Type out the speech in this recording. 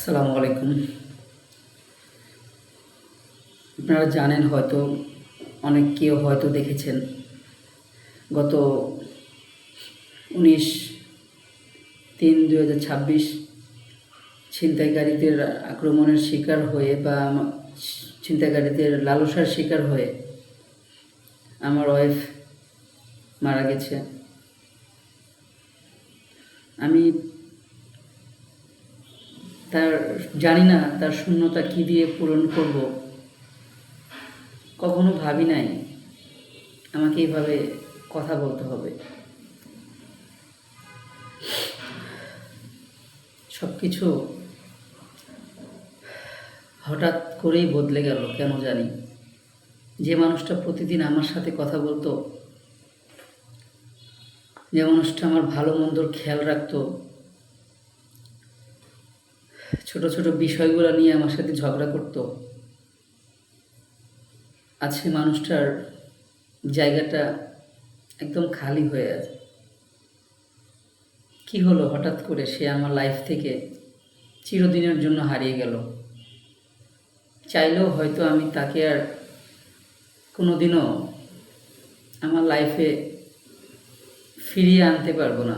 আসসালামু আলাইকুম। আপনারা জানেন হয়তো, অনেক কেউ হয়তো দেখেছেন, গত 19/3/2026 ছিনতাইকারীদের আক্রমণের শিকার হয়ে বা ছিনতাইকারীদের লালসার শিকার হয়ে আমার ওয়াইফ মারা গেছে। আমি জানি না তার শূন্যতা কী দিয়ে পূরণ করব। কখনো ভাবি নাই আমাকে এইভাবে কথা বলতে হবে। সব কিছু হঠাৎ করেই বদলে গেল, কেন জানি। যে মানুষটা প্রতিদিন আমার সাথে কথা বলতো, যে মানুষটা আমার ভালো মন্দর খেয়াল রাখতো, ছোট ছোট বিষয়গুলো নিয়ে আমার সাথে ঝগড়া করতো, আজ সে মানুষটার জায়গাটা একদম খালি হয়ে আছে। কি হলো হঠাৎ করে সে আমার লাইফ থেকে চিরদিনের জন্য হারিয়ে গেল। চাইলেও হয়তো আমি তাকে আর কোনোদিনও আমার লাইফে ফিরিয়ে আনতে পারবো না।